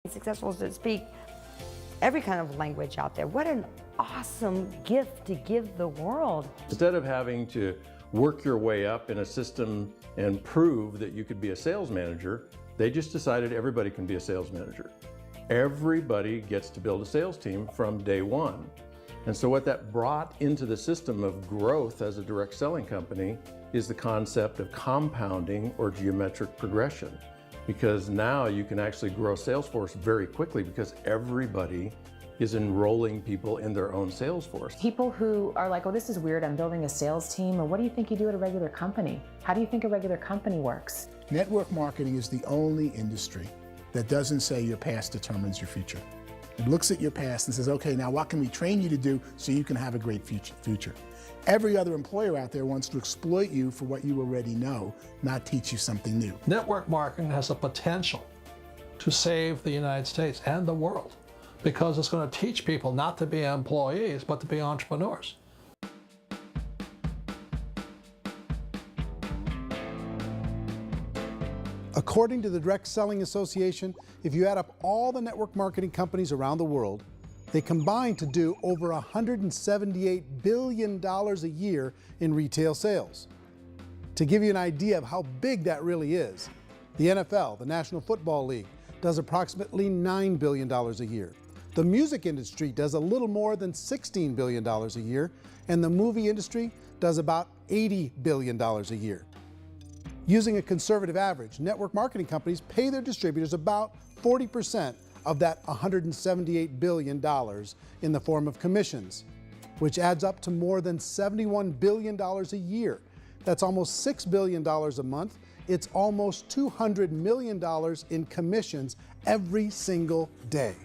Successful to speak every kind of language out there. What an awesome gift to give the world. Instead of having to work your way up in a system and prove that you could be a sales manager, they just decided everybody can be a sales manager. Everybody gets to build a sales team from day one. And so what that brought into the system of growth as a direct selling company is the concept of compounding or geometric progression. Because now you can actually grow Salesforce very quickly because everybody is enrolling people in their own Salesforce. People who are like, oh, this is weird, I'm building a sales team, or what do you think you do at a regular company? How do you think a regular company works? Network marketing is the only industry that doesn't say your past determines your future. It looks at your past and says, okay, now what can we train you to do so you can have a great future? Every other employer out there wants to exploit you for what you already know, not teach you something new. Network marketing has the potential to save the United States and the world because it's going to teach people not to be employees, but to be entrepreneurs. According to the Direct Selling Association, if you add up all the network marketing companies around the world, they combine to do over $178 billion a year in retail sales. To give you an idea of how big that really is, the NFL, the National Football League, does approximately $9 billion a year. The music industry does a little more than $16 billion a year, and the movie industry does about $80 billion a year. Using a conservative average, network marketing companies pay their distributors about 40% of that $178 billion in the form of commissions, which adds up to more than $71 billion a year. That's almost $6 billion a month. It's almost $200 million in commissions every single day.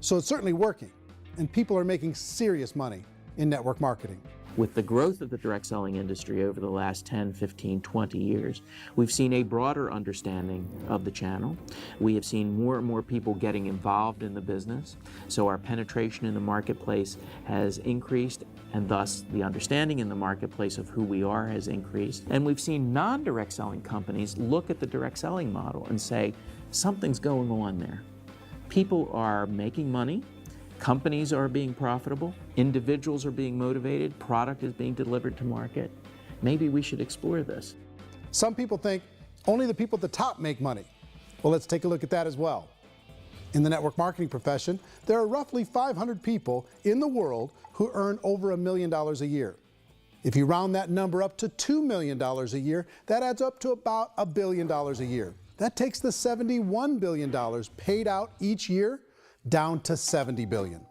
So it's certainly working, and people are making serious money in network marketing. With the growth of the direct selling industry over the last 10, 15, 20 years, we've seen a broader understanding of the channel. We have seen more and more people getting involved in the business, so our penetration in the marketplace has increased, and thus the understanding in the marketplace of who we are has increased. And we've seen non-direct selling companies look at the direct selling model and say, something's going on there. People are making money. Companies are being profitable, individuals are being motivated, product is being delivered to market. Maybe we should explore this. Some people think only the people at the top make money. Well, let's take a look at that as well. In the network marketing profession, there are roughly 500 people in the world who earn over $1 million a year. If you round that number up to $2 million a year, that adds up to about $1 billion a year. That takes the $71 billion paid out each year down to $70 billion.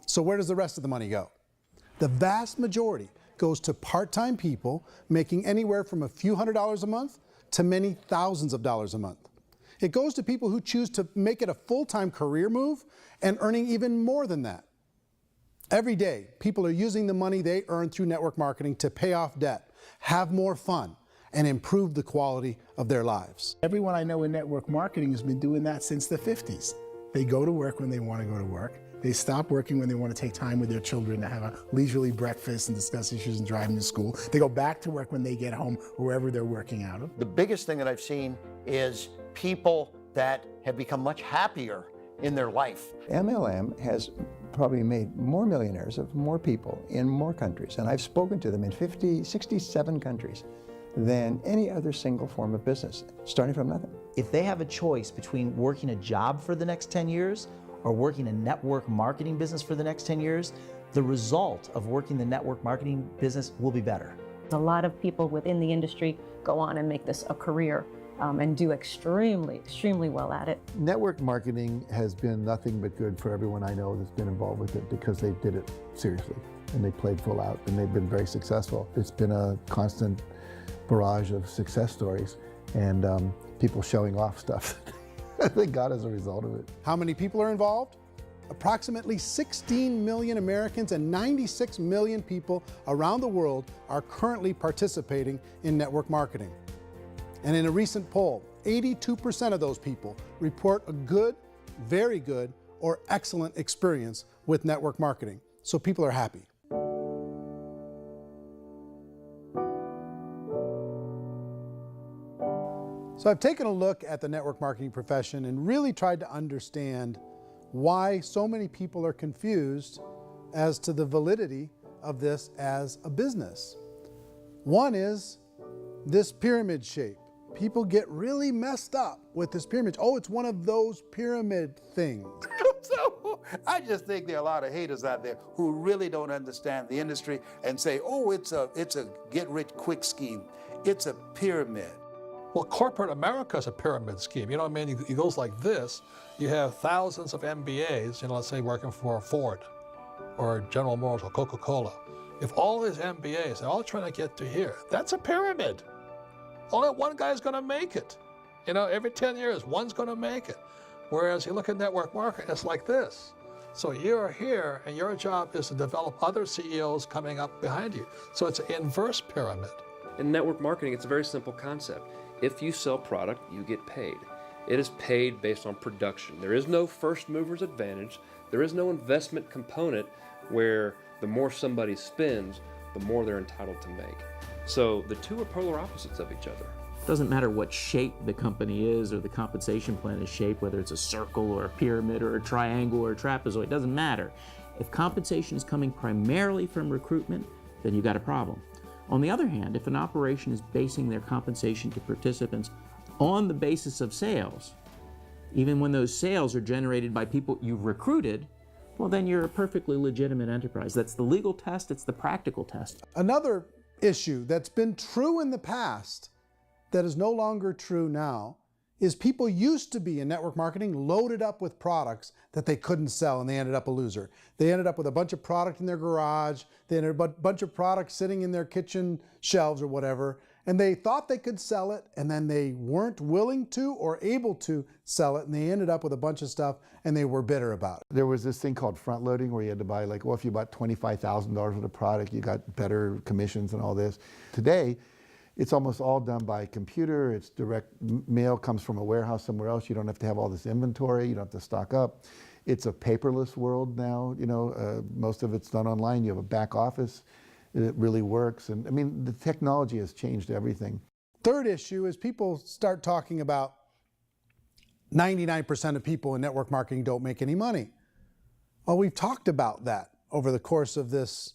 So where does the rest of the money go? The vast majority goes to part-time people making anywhere from a few $100s a month to many thousands of dollars a month. It goes to people who choose to make it a full-time career move and earning even more than that. Every day, people are using the money they earn through network marketing to pay off debt, have more fun, and improve the quality of their lives. Everyone I know in network marketing has been doing that since the 50s. They go to work when they want to go to work. They stop working when they want to take time with their children to have a leisurely breakfast and discuss issues and drive them to school. They go back to work when they get home, wherever they're working out of. The biggest thing that I've seen is people that have become much happier in their life. MLM has probably made more millionaires of more people in more countries, and I've spoken to them in 67 countries than any other single form of business, starting from nothing. If they have a choice between working a job for the next 10 years or working a network marketing business for the next 10 years, the result of working the network marketing business will be better. A lot of people within the industry go on and make this a career and do extremely well at it. Network marketing has been nothing but good for everyone I know that's been involved with it because they did it seriously and they played full out and they've been very successful. It's been a constant barrage of success stories and people showing off stuff that they got as a result of it. How many people are involved? Approximately 16 million Americans and 96 million people around the world are currently participating in network marketing. And in a recent poll, 82% of those people report a good, very good, or excellent experience with network marketing. So people are happy. So I've taken a look at the network marketing profession and really tried to understand why so many people are confused as to the validity of this as a business. One is this pyramid shape. People get really messed up with this pyramid. Oh, it's one of those pyramid things. So I just think there are a lot of haters out there who really don't understand the industry and say, oh, it's a get-rich-quick scheme. It's a pyramid. Well, corporate America is a pyramid scheme. You know what I mean? It goes like this. You have thousands of MBAs, let's say working for Ford or General Motors or Coca-Cola. If all these MBAs are all trying to get to here, that's a pyramid. Only one guy's going to make it. Every 10 years, one's going to make it. Whereas you look at network marketing, it's like this. So you're here, and your job is to develop other CEOs coming up behind you. So it's an inverse pyramid. In network marketing, it's a very simple concept. If you sell product, you get paid. It is paid based on production. There is no first mover's advantage. There is no investment component where the more somebody spends, the more they're entitled to make. So the two are polar opposites of each other. It doesn't matter what shape the company is or the compensation plan is shaped, whether it's a circle or a pyramid or a triangle or a trapezoid, it doesn't matter. If compensation is coming primarily from recruitment, then you've got a problem. On the other hand, if an operation is basing their compensation to participants on the basis of sales, even when those sales are generated by people you've recruited, well, then you're a perfectly legitimate enterprise. That's the legal test, it's the practical test. Another issue that's been true in the past that is no longer true now is people used to be in network marketing loaded up with products that they couldn't sell, and they ended up a loser. They ended up with a bunch of product in their garage, they ended up with a bunch of products sitting in their kitchen shelves or whatever, and they thought they could sell it, and then they weren't willing to or able to sell it, and they ended up with a bunch of stuff, and they were bitter about it. There was this thing called front loading where you had to buy if you bought $25,000 worth of product, you got better commissions and all this. Today, it's almost all done by computer. It's direct mail, comes from a warehouse somewhere else. You don't have to have all this inventory. You don't have to stock up. It's a paperless world now. Most of it's done online. You have a back office. It really works. And I mean, the technology has changed everything. Third issue is people start talking about 99% of people in network marketing don't make any money. Well, we've talked about that over the course of this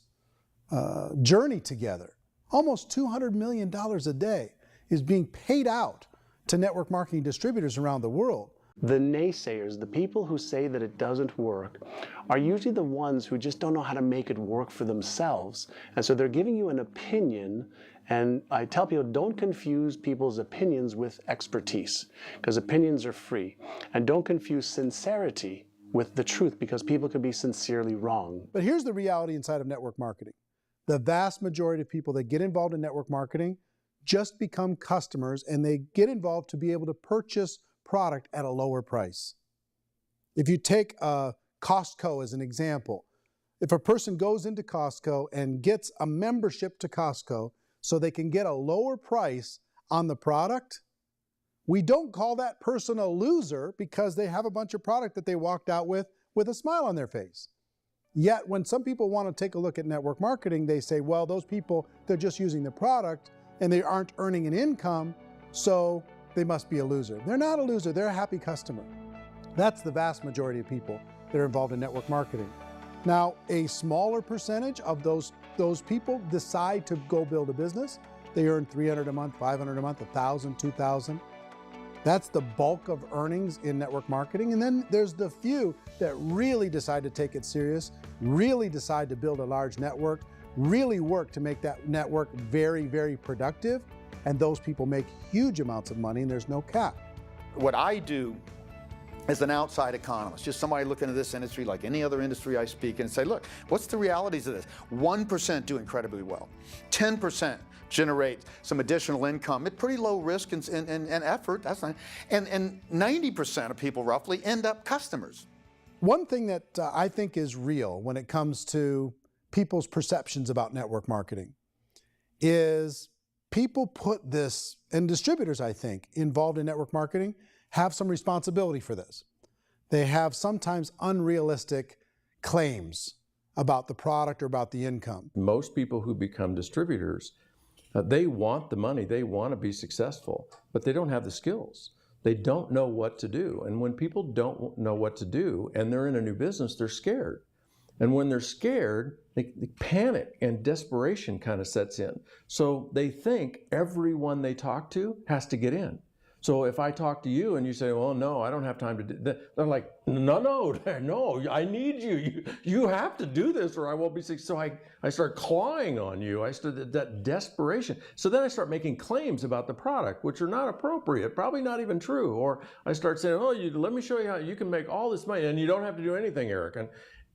journey together. Almost $200 million a day is being paid out to network marketing distributors around the world. The naysayers, the people who say that it doesn't work, are usually the ones who just don't know how to make it work for themselves. And so they're giving you an opinion, and I tell people, don't confuse people's opinions with expertise, because opinions are free. And don't confuse sincerity with the truth, because people can be sincerely wrong. But here's the reality inside of network marketing. The vast majority of people that get involved in network marketing just become customers, and they get involved to be able to purchase product at a lower price. If you take Costco as an example, if a person goes into Costco and gets a membership to Costco so they can get a lower price on the product, we don't call that person a loser because they have a bunch of product that they walked out with a smile on their face. Yet when some people want to take a look at network marketing, they say, well, those people, they're just using the product and they aren't earning an income, so they must be a loser. They're not a loser, they're a happy customer. That's the vast majority of people that are involved in network marketing. Now, a smaller percentage of those people decide to go build a business. They earn $300 a month, $500 a month, $1,000, $2,000. That's the bulk of earnings in network marketing. And then there's the few that really decide to take it serious, really decide to build a large network, really work to make that network very, very productive. And those people make huge amounts of money, and there's no cap. What I do as an outside economist, just somebody looking at this industry like any other industry I speak in, and say, look, what's the realities of this? 1% do incredibly well. 10% generate some additional income at pretty low risk and effort. That's not, and 90% of people roughly end up customers. One thing that I think is real when it comes to people's perceptions about network marketing is people put this, and distributors, I think, involved in network marketing have some responsibility for this. They have sometimes unrealistic claims about the product or about the income. Most people who become distributors They want the money, they want to be successful, but they don't have the skills. They don't know what to do. And when people don't know what to do and they're in a new business, they're scared. And when they're scared, they panic and desperation kind of sets in. So they think everyone they talk to has to get in. So if I talk to you and you say, well, no, I don't have time to do that, they're like, no, I need you. You have to do this or I won't be successful. So I start clawing on you. I start that desperation. So then I start making claims about the product, which are not appropriate, probably not even true. Or I start saying, oh, let me show you how you can make all this money and you don't have to do anything, Eric.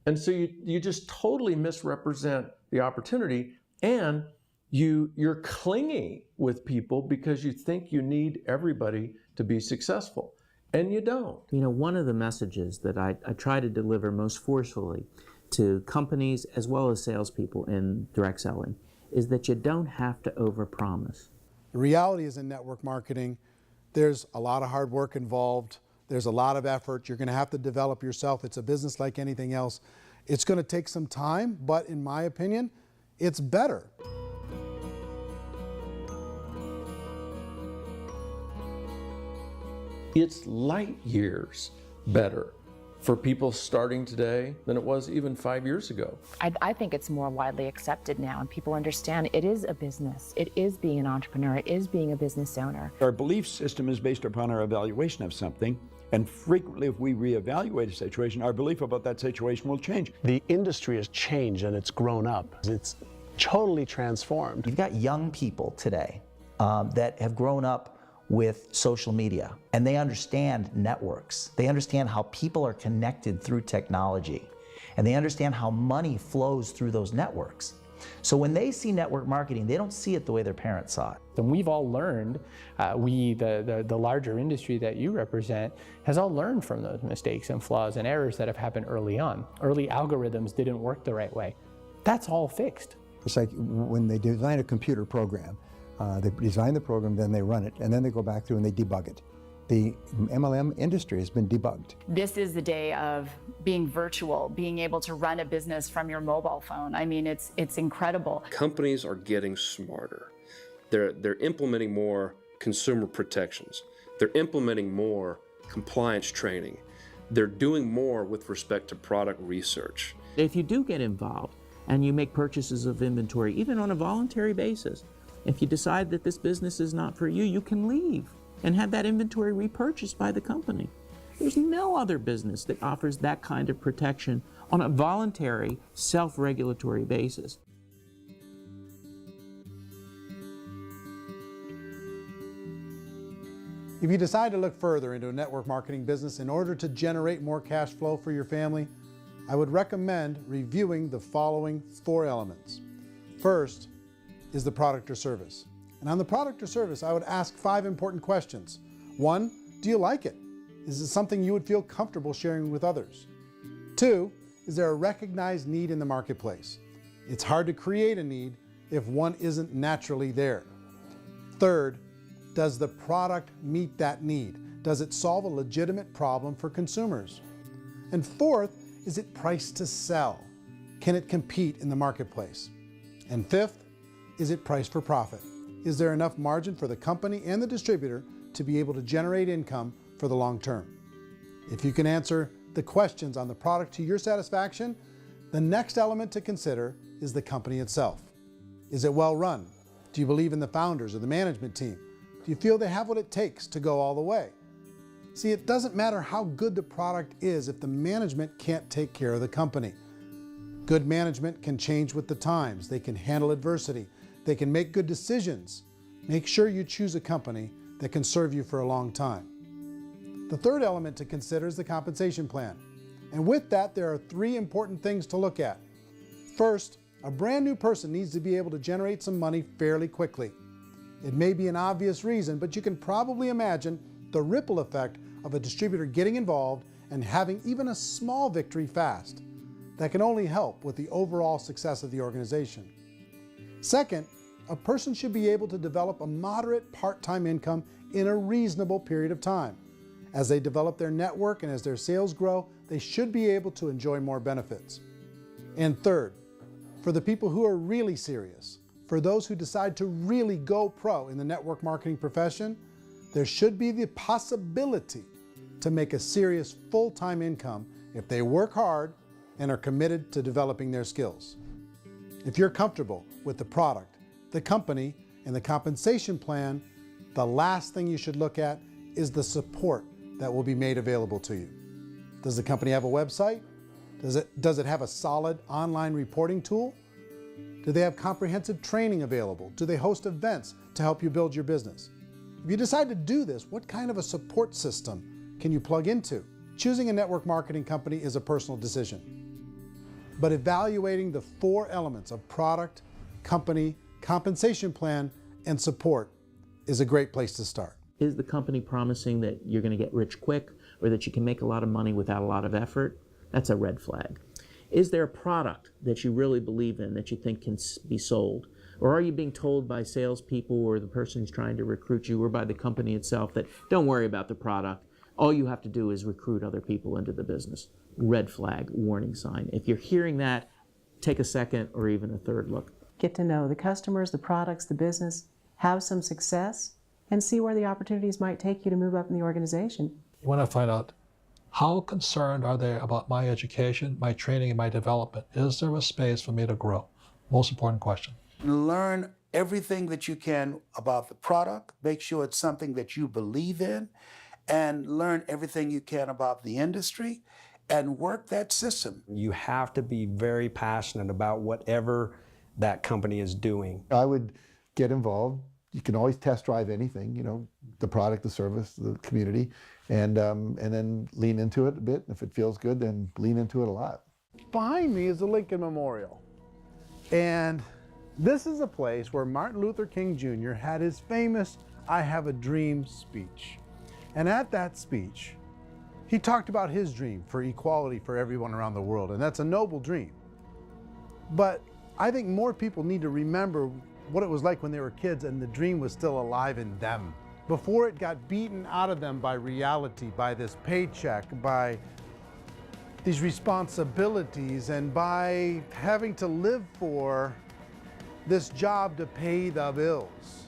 And so you just totally misrepresent the opportunity, and you're clingy with people because you think you need everybody to be successful, and you don't. You know, one of the messages that I try to deliver most forcefully to companies as well as salespeople in direct selling is that you don't have to overpromise. The reality is in network marketing, there's a lot of hard work involved. There's a lot of effort. You're going to have to develop yourself. It's a business like anything else. It's going to take some time, but in my opinion, it's better. It's light years better for people starting today than it was even 5 years ago. I think it's more widely accepted now, and people understand it is a business. It is being an entrepreneur. It is being a business owner. Our belief system is based upon our evaluation of something, and frequently if we reevaluate a situation, our belief about that situation will change. The industry has changed and it's grown up. It's totally transformed. You've got young people today that have grown up with social media, and they understand networks. They understand how people are connected through technology, and they understand how money flows through those networks. So when they see network marketing, they don't see it the way their parents saw it. And we've all learned, the larger industry that you represent, has all learned from those mistakes and flaws and errors that have happened early on. Early algorithms didn't work the right way. That's all fixed. It's like when they design a computer program, they design the program, then they run it, and then they go back through and they debug it. The MLM industry has been debugged. This is the day of being virtual, being able to run a business from your mobile phone. I mean, it's incredible. Companies are getting smarter. They're implementing more consumer protections. They're implementing more compliance training. They're doing more with respect to product research. If you do get involved and you make purchases of inventory, even on a voluntary basis, if you decide that this business is not for you, you can leave and have that inventory repurchased by the company. There's no other business that offers that kind of protection on a voluntary, self-regulatory basis. If you decide to look further into a network marketing business in order to generate more cash flow for your family, I would recommend reviewing the following 4 elements. First is the product or service. And on the product or service, I would ask 5 important questions. 1, do you like it? Is it something you would feel comfortable sharing with others? 2, is there a recognized need in the marketplace? It's hard to create a need if one isn't naturally there. 3rd, does the product meet that need? Does it solve a legitimate problem for consumers? And 4th, is it priced to sell? Can it compete in the marketplace? And 5th, is it priced for profit? Is there enough margin for the company and the distributor to be able to generate income for the long term? If you can answer the questions on the product to your satisfaction, the next element to consider is the company itself. Is it well run? Do you believe in the founders or the management team? Do you feel they have what it takes to go all the way? See, it doesn't matter how good the product is if the management can't take care of the company. Good management can change with the times. They can handle adversity. They can make good decisions. Make sure you choose a company that can serve you for a long time. The 3rd element to consider is the compensation plan. And with that, there are 3 important things to look at. First, a brand new person needs to be able to generate some money fairly quickly. It may be an obvious reason, but you can probably imagine the ripple effect of a distributor getting involved and having even a small victory fast. That can only help with the overall success of the organization. Second, a person should be able to develop a moderate part-time income in a reasonable period of time. As they develop their network and as their sales grow, they should be able to enjoy more benefits. And third, for the people who are really serious, for those who decide to really go pro in the network marketing profession, there should be the possibility to make a serious full-time income if they work hard and are committed to developing their skills. If you're comfortable with the product, the company, and the compensation plan, the last thing you should look at is the support that will be made available to you. Does the company have a website? Does it have a solid online reporting tool? Do they have comprehensive training available? Do they host events to help you build your business? If you decide to do this, what kind of a support system can you plug into? Choosing a network marketing company is a personal decision. But evaluating the 4 elements of product, company, compensation plan, and support is a great place to start. Is the company promising that you're going to get rich quick or that you can make a lot of money without a lot of effort? That's a red flag. Is there a product that you really believe in that you think can be sold? Or are you being told by salespeople or the person who's trying to recruit you or by the company itself that don't worry about the product, all you have to do is recruit other people into the business? Red flag, warning sign. If you're hearing that, take a second or even a third look. Get to know the customers, the products, the business, have some success, and see where the opportunities might take you to move up in the organization. You want to find out, how concerned are they about my education, my training, and my development? Is there a space for me to grow? Most important question. Learn everything that you can about the product. Make sure it's something that you believe in, and learn everything you can about the industry and work that system. You have to be very passionate about whatever that company is doing. I would get involved. You can always test drive anything, you know, the product, the service, the community, and then lean into it a bit. If it feels good, then lean into it a lot. Behind me is the Lincoln Memorial. And this is a place where Martin Luther King Jr. had his famous "I Have a Dream" speech. And at that speech, he talked about his dream for equality for everyone around the world, and that's a noble dream. But I think more people need to remember what it was like when they were kids and the dream was still alive in them, before it got beaten out of them by reality, by this paycheck, by these responsibilities, and by having to live for this job to pay the bills.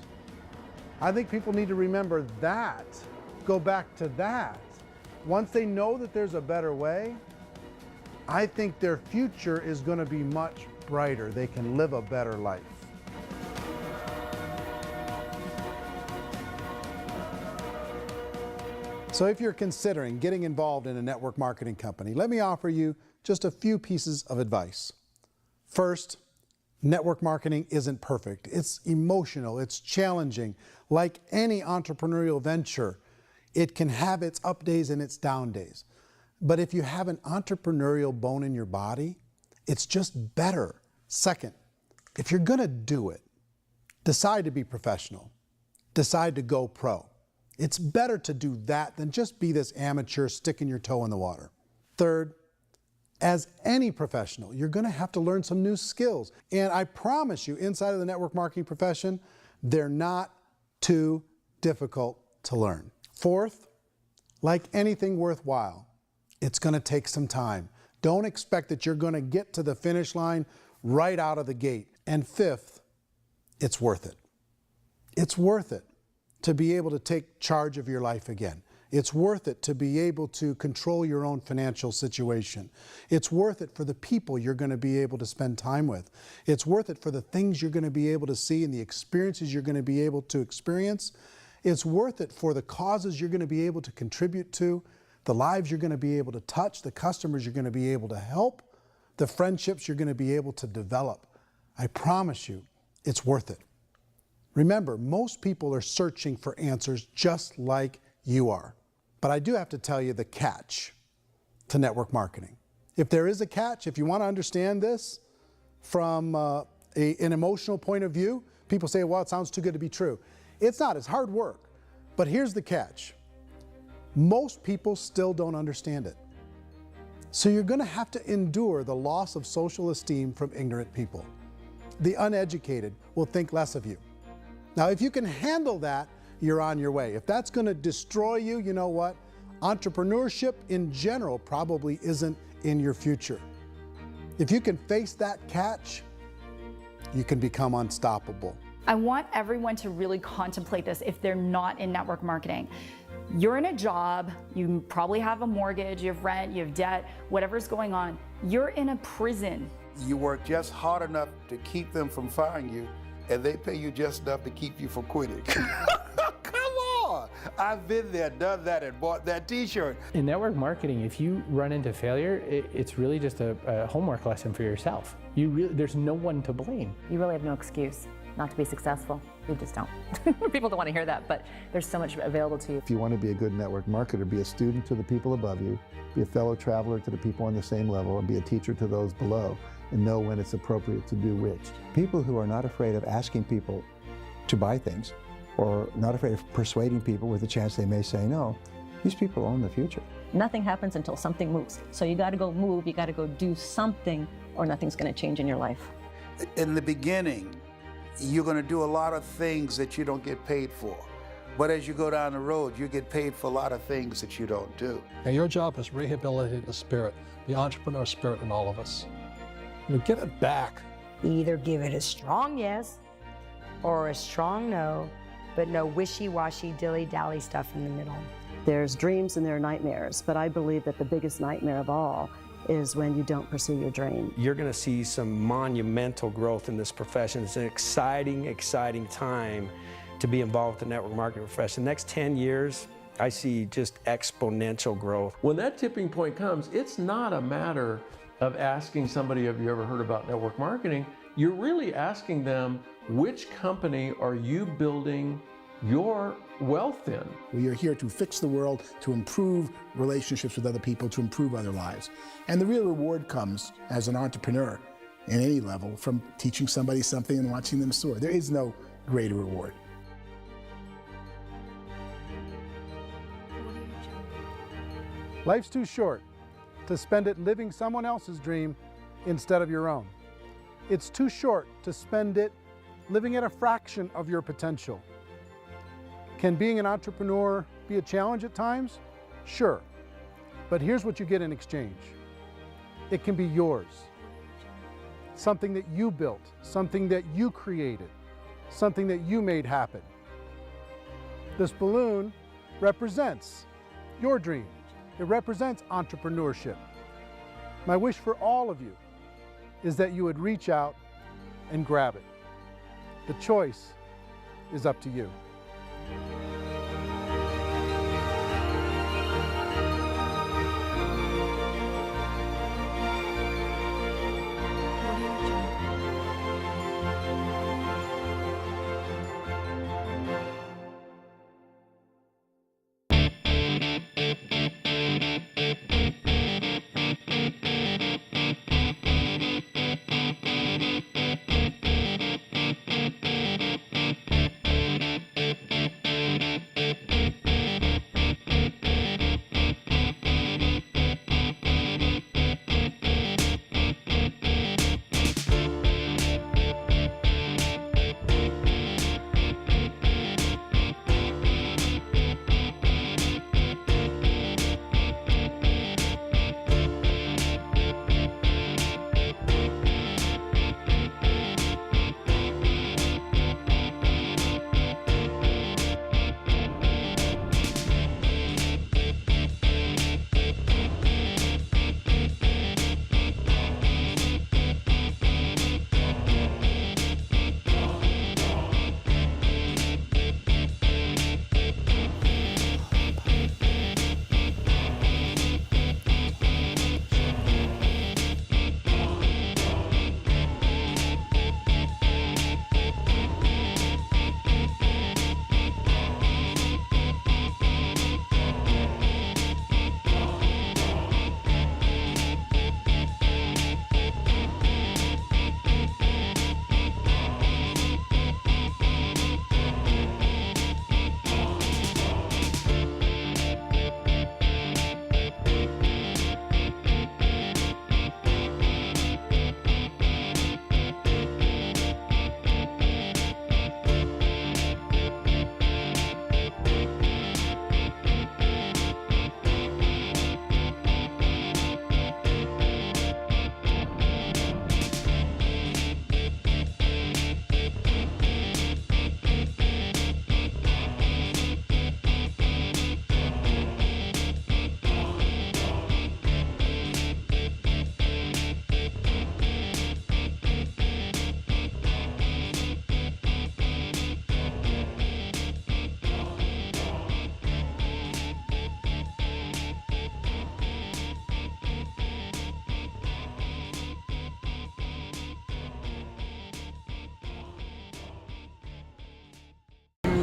I think people need to remember that, go back to that. Once they know that there's a better way, I think their future is going to be much brighter. They can live a better life. So if you're considering getting involved in a network marketing company, let me offer you just a few pieces of advice. First, network marketing isn't perfect. It's emotional, it's challenging. Like any entrepreneurial venture, it can have its up days and its down days. But if you have an entrepreneurial bone in your body, it's just better. Second, if you're gonna do it, decide to be professional. Decide to go pro. It's better to do that than just be this amateur sticking your toe in the water. Third, as any professional, you're gonna have to learn some new skills. And I promise you, inside of the network marketing profession, they're not too difficult to learn. Fourth, like anything worthwhile, it's gonna take some time. Don't expect that you're gonna get to the finish line right out of the gate. And fifth, it's worth it. It's worth it to be able to take charge of your life again. It's worth it to be able to control your own financial situation. It's worth it for the people you're going to be able to spend time with. It's worth it for the things you're going to be able to see and the experiences you're going to be able to experience. It's worth it for the causes you're going to be able to contribute to, the lives you're going to be able to touch, the customers you're going to be able to help, the friendships you're going to be able to develop. I promise you, it's worth it. Remember, most people are searching for answers just like you are. But I do have to tell you the catch to network marketing. If there is a catch, if you want to understand this from an emotional point of view, people say, well, it sounds too good to be true. It's not, it's hard work. But here's the catch. Most people still don't understand it. So you're going to have to endure the loss of social esteem from ignorant people. The uneducated will think less of you. Now, if you can handle that, you're on your way. If that's going to destroy you, you know what? Entrepreneurship in general probably isn't in your future. If you can face that catch, you can become unstoppable. I want everyone to really contemplate this if they're not in network marketing. You're in a job, you probably have a mortgage, you have rent, you have debt, whatever's going on. You're in a prison. You work just hard enough to keep them from firing you, and they pay you just enough to keep you from quitting. Come on! I've been there, done that, and bought that t-shirt. In network marketing, if you run into failure, it's really just a homework lesson for yourself. There's no one to blame. You really have no excuse not to be successful. You just don't. People don't want to hear that, but there's so much available to you. If you want to be a good network marketer, be a student to the people above you, be a fellow traveler to the people on the same level, and be a teacher to those below, and know when it's appropriate to do which. People who are not afraid of asking people to buy things, or not afraid of persuading people with a chance they may say no, these people own the future. Nothing happens until something moves. So you got to go move, you got to go do something, or nothing's going to change in your life. In the beginning, you're going to do a lot of things that you don't get paid for. But as you go down the road, you get paid for a lot of things that you don't do. And your job is to rehabilitate the spirit, the entrepreneur spirit in all of us. Get it back. Either give it a strong yes or a strong no, but no wishy-washy, dilly-dally stuff in the middle. There's dreams and there are nightmares, but I believe that the biggest nightmare of all is when you don't pursue your dream. You're going to see some monumental growth in this profession. It's an exciting, exciting time to be involved with the network marketing profession. The next 10 years, I see just exponential growth. When that tipping point comes, it's not a matter of asking somebody, have you ever heard about network marketing? You're really asking them, which company are you building your wealth in? We are here to fix the world, to improve relationships with other people, to improve other lives. And the real reward comes as an entrepreneur in any level from teaching somebody something and watching them soar. There is no greater reward. Life's too short to spend it living someone else's dream instead of your own. It's too short to spend it living at a fraction of your potential. Can being an entrepreneur be a challenge at times? Sure. But here's what you get in exchange. It can be yours. Something that you built, something that you created, something that you made happen. This balloon represents your dream. It represents entrepreneurship. My wish for all of you is that you would reach out and grab it. The choice is up to you.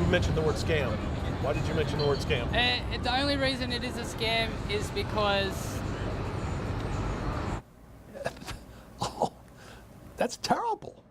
mention the word scam? Why did you mention the word scam? The only reason it is a scam is because... That's terrible.